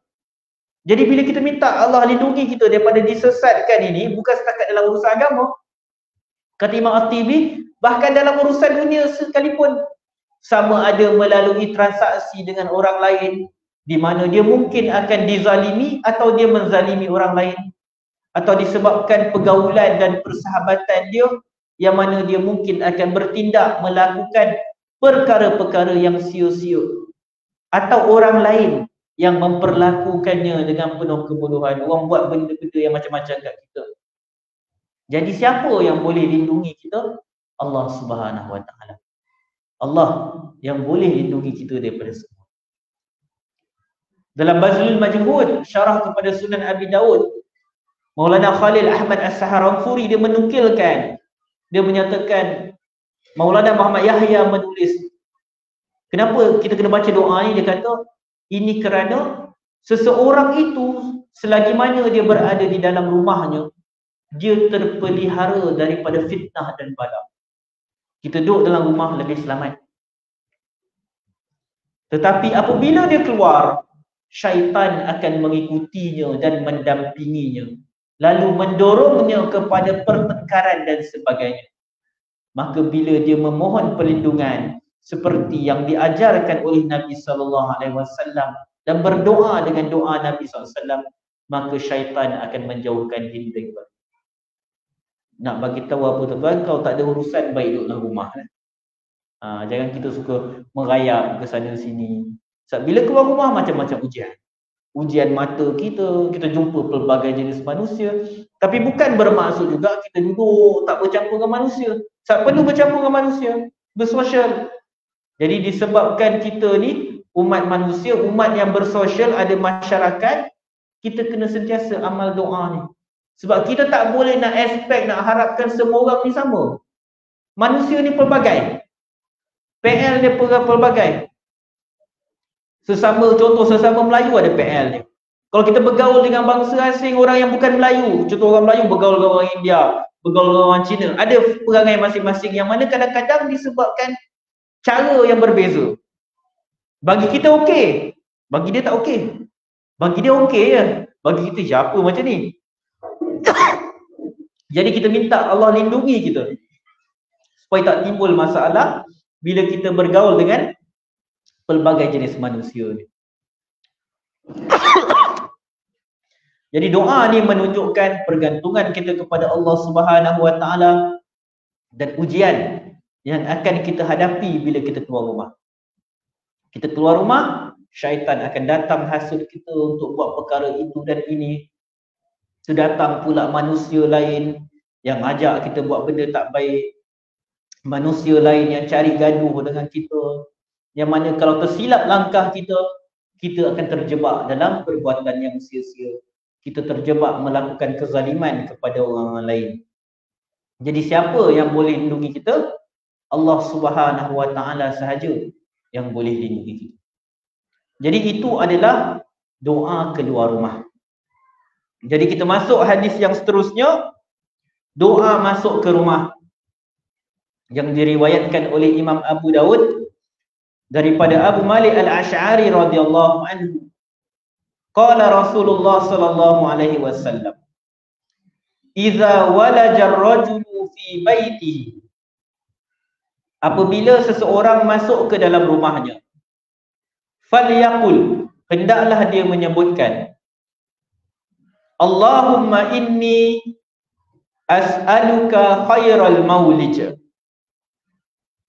Jadi bila kita minta Allah lindungi kita daripada disesatkan ini, bukan setakat dalam urusan agama. Kata Imam At-Tibi, bahkan dalam urusan dunia sekalipun, sama ada melalui transaksi dengan orang lain, di mana dia mungkin akan dizalimi atau dia menzalimi orang lain, atau disebabkan pergaulan dan persahabatan dia, yang mana dia mungkin akan bertindak melakukan perkara-perkara yang sia-sia, atau orang lain yang memperlakukannya dengan penuh kebodohan. Orang buat benda-benda yang macam-macam kat kita. Jadi siapa yang boleh lindungi kita? Allah Subhanahu Wa Taala. Allah yang boleh lindungi kita daripada semua. Dalam Bazlul Majhud, syarah kepada Sunan Abi Daud, Maulana Khalil Ahmad As-Saharanfuri dia menukilkan, dia menyatakan Maulana Muhammad Yahya menulis, kenapa kita kena baca doa ni? Dia kata ini kerana seseorang itu selagi mana dia berada di dalam rumahnya, dia terpelihara daripada fitnah dan bala. Kita duduk dalam rumah lebih selamat. Tetapi apabila dia keluar, syaitan akan mengikutinya dan mendampinginya, lalu mendorongnya kepada pertengkaran dan sebagainya. Maka bila dia memohon perlindungan seperti yang diajarkan oleh Nabi SAW dan berdoa dengan doa Nabi SAW, maka syaitan akan menjauhkan diri daripada. Nak bagi tahu apa tuan-tuan, kau tak ada urusan, baik duduk dalam rumah. Jangan kita suka merayap ke sana sini. Sebab bila keluar rumah macam-macam ujian. Ujian mata kita, kita jumpa pelbagai jenis manusia. Tapi bukan bermaksud juga kita duduk tak bercampur dengan manusia. Sebab perlu bercampur dengan manusia, bersosial. Jadi disebabkan kita ni umat manusia, umat yang bersosial, ada masyarakat, kita kena sentiasa amal doa ni. Sebab kita tak boleh nak expect, nak harapkan semua orang ni sama. Manusia ni pelbagai. PL dia pelbagai. Contoh sesama Melayu ada PL dia. Kalau kita bergaul dengan bangsa asing, orang yang bukan Melayu, contoh orang Melayu bergaul dengan orang India, bergaul dengan orang Cina, ada perangai masing-masing yang mana kadang-kadang disebabkan cara yang berbeza. Bagi kita okey, bagi dia tak okey. Bagi dia okey je, bagi kita siapa macam ni. Jadi kita minta Allah lindungi kita supaya tak timbul masalah bila kita bergaul dengan pelbagai jenis manusia ni. Jadi doa ni menunjukkan pergantungan kita kepada Allah Subhanahu Wa Taala dan ujian yang akan kita hadapi bila kita keluar rumah. Kita keluar rumah, syaitan akan datang hasut kita untuk buat perkara itu dan ini. Datang pula manusia lain yang ajak kita buat benda tak baik. Manusia lain yang cari gaduh dengan kita. Yang mana kalau tersilap langkah kita, kita akan terjebak dalam perbuatan yang sia-sia. Kita terjebak melakukan kezaliman kepada orang lain. Jadi siapa yang boleh lindungi kita? Allah Subhanahu Wa Taala sahaja yang boleh lindungi kita. Jadi itu adalah doa keluar rumah. Jadi kita masuk hadis yang seterusnya, doa masuk ke rumah, yang diriwayatkan oleh Imam Abu Daud daripada Abu Malik Al-Asy'ari radhiyallahu anhu. Qala Rasulullah sallallahu alaihi wasallam, "Idza walaja ar-rajulu fi baitihi." Apabila seseorang masuk ke dalam rumahnya, falyaqul, hendaklah dia menyebutkan, Allahumma inni as'aluka khairal maulij.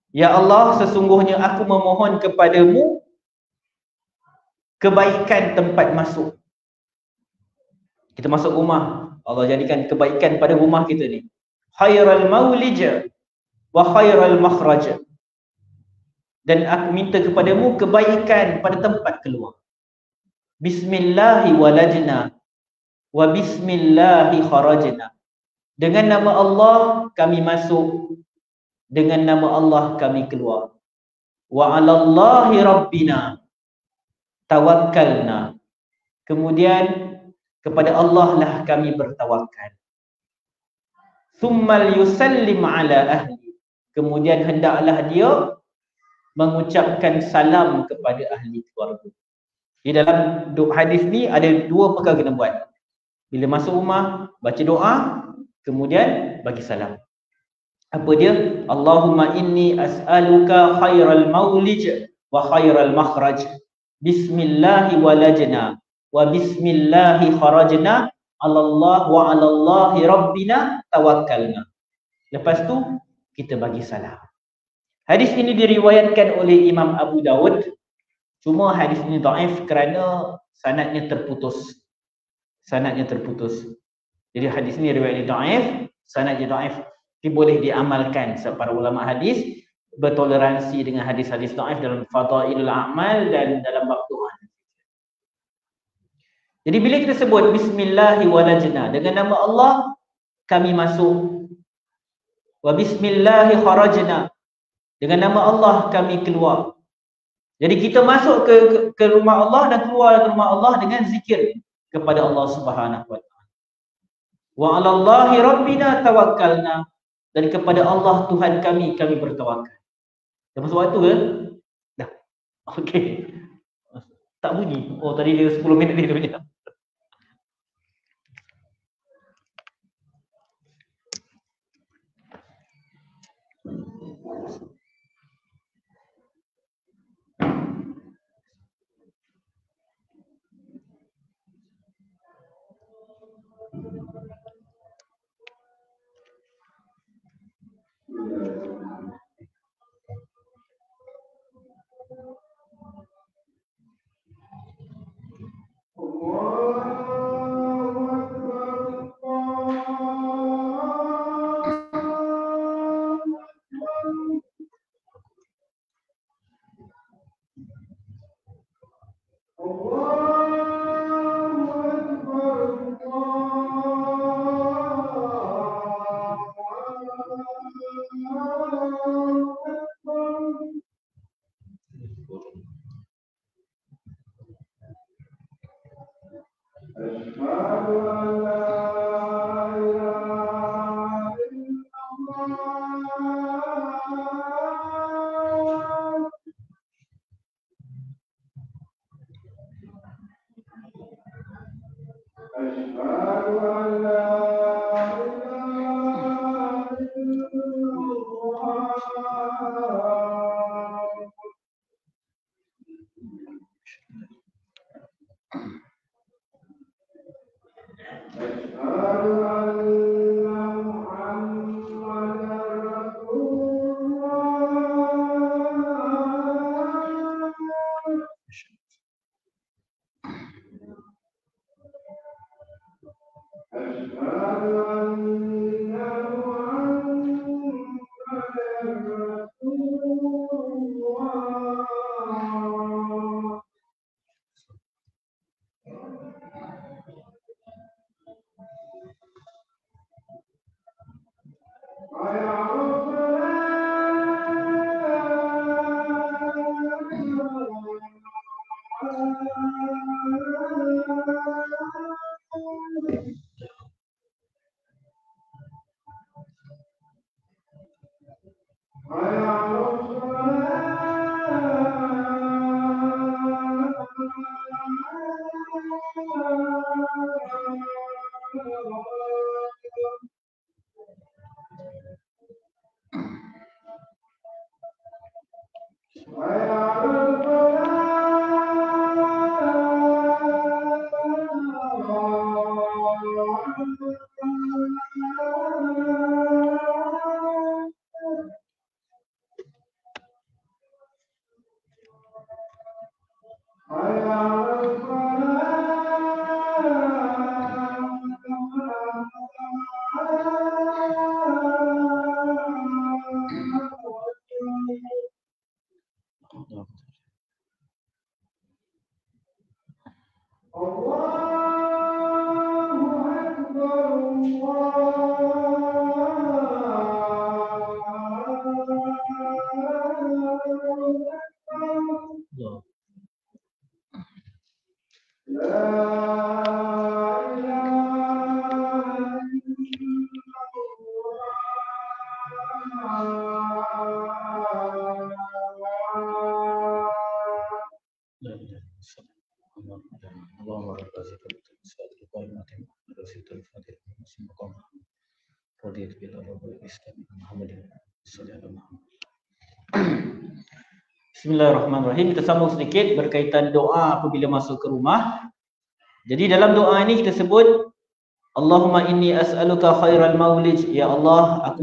Ya Allah, sesungguhnya aku memohon kepadamu kebaikan tempat masuk. Kita masuk rumah, Allah jadikan kebaikan pada rumah kita ni. Khairal maulij wa khairal makhraj. Dan aku minta kepadamu kebaikan pada tempat keluar. Bismillahi walajna wa bismillahi kharajna. Dengan nama Allah kami masuk, dengan nama Allah kami keluar. Wa 'alallahi rabbina tawakkalna. Kemudian kepada Allah lah kami bertawakal. Tsummal yusallim ala ahli. Kemudian hendaklah dia mengucapkan salam kepada ahli keluarga. Di dalam hadis ni ada dua perkara kena buat. Bila masuk rumah, baca doa, kemudian bagi salam. Apa dia? Allahumma inni as'aluka khairal maulij wa khairal makhraj. Bismillahi walajna wa bismillahi kharajna. Allah wa 'alallahi rabbina tawakkalna. Lepas tu kita bagi salam. Hadis ini diriwayatkan oleh Imam Abu Dawud. Cuma hadis ini dhaif kerana sanadnya terputus. Sanadnya terputus. Jadi hadis ini riwayat dhaif, sanadnya dhaif. Tapi boleh diamalkan sebab para ulama hadis bertoleransi dengan hadis-hadis dhaif dalam Fadailul A'mal dan dalam bab doa. Jadi bila kita sebut bismillahi walajna, dengan nama Allah kami masuk. Wa bismillahi kharajna, dengan nama Allah kami keluar. Jadi kita masuk ke rumah Allah dan keluar ke rumah Allah dengan zikir kepada Allah Subhanahu wa taala. Wa 'alallahi rabbina tawakkalna, dan kepada Allah Tuhan kami bertawakal. Dah masuk waktu ke? Dah. Okey. Tak bunyi. Oh tadi dia 10 minit ni dia. Bismillahirrahmanirrahim. Kita sambung sedikit berkaitan doa apabila masuk ke rumah. Jadi dalam doa ini kita sebut Allahumma inni as'aluka khairal maulij. Ya Allah, aku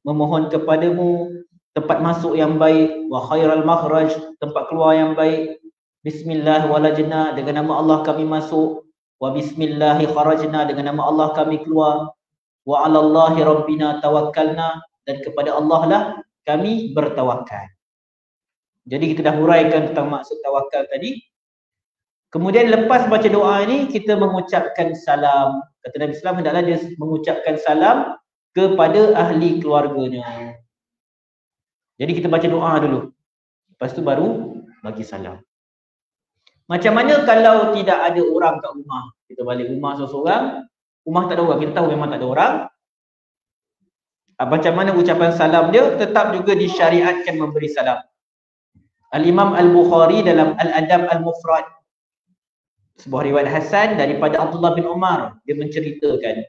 memohon kepadamu tempat masuk yang baik, wa khairal makhraj, tempat keluar yang baik. Bismillah walajna, dengan nama Allah kami masuk, wa bismillahi kharajna, dengan nama Allah kami keluar, wa 'alallahi rabbina tawakkalna, dan kepada Allah lah kami bertawakal. Jadi kita dah huraikan tentang maksud tawakal tadi. Kemudian lepas baca doa ini kita mengucapkan salam. Kata Nabi Sallallahu hendaklah dia mengucapkan salam kepada ahli keluarganya. Jadi kita baca doa dulu. Lepas tu baru bagi salam. Macam mana kalau tidak ada orang kat rumah? Kita balik rumah seorang-seorang, rumah tak ada orang, kita tahu memang tak ada orang. Macam mana ucapan salam dia? Tetap juga disyariatkan memberi salam. Al-Imam Al-Bukhari dalam Al-Adab Al-Mufrad, sebuah riwayat hasan daripada Abdullah bin Umar, dia menceritakan,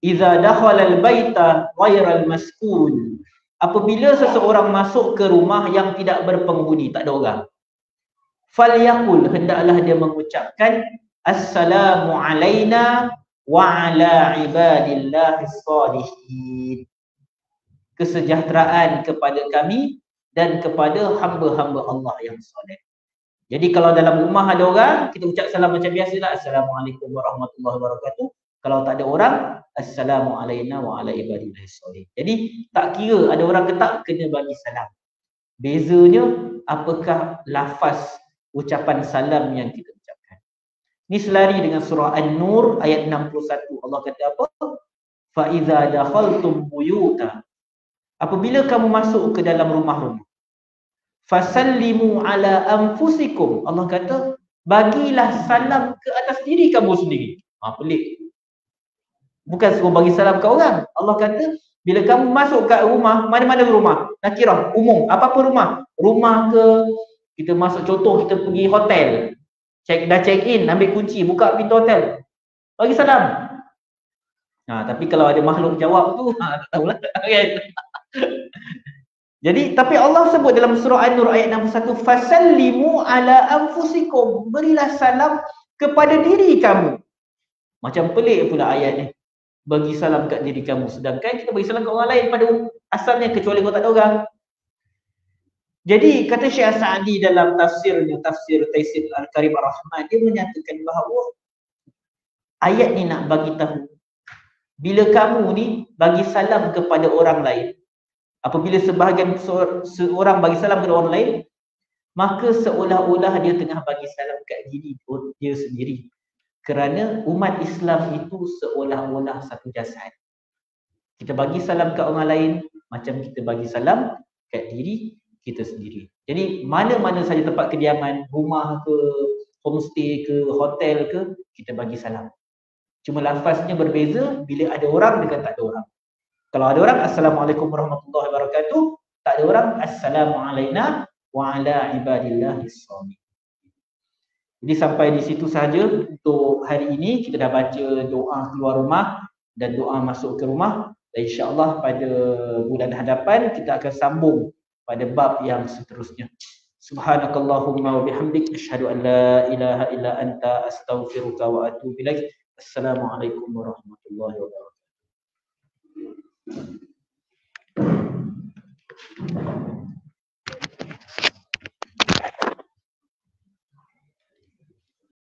"Idza dakhala al-baita ghayra al-maskun." Apabila seseorang masuk ke rumah yang tidak berpenghuni, tak ada orang, falyaqul, hendaklah dia mengucapkan assalamu alaina wa ala ibadillahis salihin. Kesejahteraan kepada kami dan kepada hamba-hamba Allah yang soleh. Jadi kalau dalam rumah ada orang, kita ucap salam macam biasalah, Assalamualaikum warahmatullahi wabarakatuh. Kalau tak ada orang, Assalamu alaina wa ala ibadillahis salihin. Jadi tak kira ada orang ke tak, kena bagi salam. Bezanya apakah lafaz ucapan salam yang kita ucapkan. Ini selari dengan surah An-Nur ayat 61. Allah kata apa? Fa iza dakhaltum buyuta. Apabila kamu masuk ke dalam rumah-rumah, fasallimu ala anfusikum. Allah kata, bagilah salam ke atas diri kamu sendiri. Pelik. Bukan suruh bagi salam ke orang. Allah kata, bila kamu masuk ke rumah, mana-mana rumah, nakirah, umum, apa-apa rumah. Rumah ke, kita masuk, contoh kita pergi hotel, dah check in, ambil kunci, buka pintu hotel, bagi salam. Tapi kalau ada makhluk jawab tu, tak tahulah. Jadi, tapi Allah sebut dalam surah An-Nur ayat 61, fasallimu ala anfusikum, berilah salam kepada diri kamu. Macam pelik pula ayat ni, bagi salam kat diri kamu, sedangkan kita bagi salam kat orang lain pada asalnya, kecuali kalau tak ada orang. Jadi kata Syekh As-Sa'di dalam tafsirnya, tafsir Taisir Al-Karim Ar-Rahman, dia menyatakan bahawa ayat ni nak bagi tahu, bila kamu ni bagi salam kepada orang lain, apabila sebahagian seorang bagi salam kepada orang lain, maka seolah-olah dia tengah bagi salam kat diri dia sendiri. Kerana umat Islam itu seolah-olah satu jasad. Kita bagi salam kat orang lain macam kita bagi salam kat diri kita sendiri. Jadi mana-mana saja tempat kediaman, rumah ke, homestay ke, hotel ke, kita bagi salam. Cuma lafaznya berbeza bila ada orang dengan tak ada orang. Kalau ada orang, Assalamualaikum warahmatullahi wabarakatuh. Tak ada orang, Assalamu alaina wa ala ibadillahis salihin. Jadi sampai di situ sahaja untuk hari ini. Kita dah baca doa keluar rumah dan doa masuk ke rumah. Dan insya-Allah pada bulan hadapan kita akan sambung pada bab yang seterusnya. Subhanakallahumma wa bihamdik, asyhadu an la ilaha illa anta, astaghfiruka wa atubu ilaik. Assalamualaikum warahmatullahi wabarakatuh.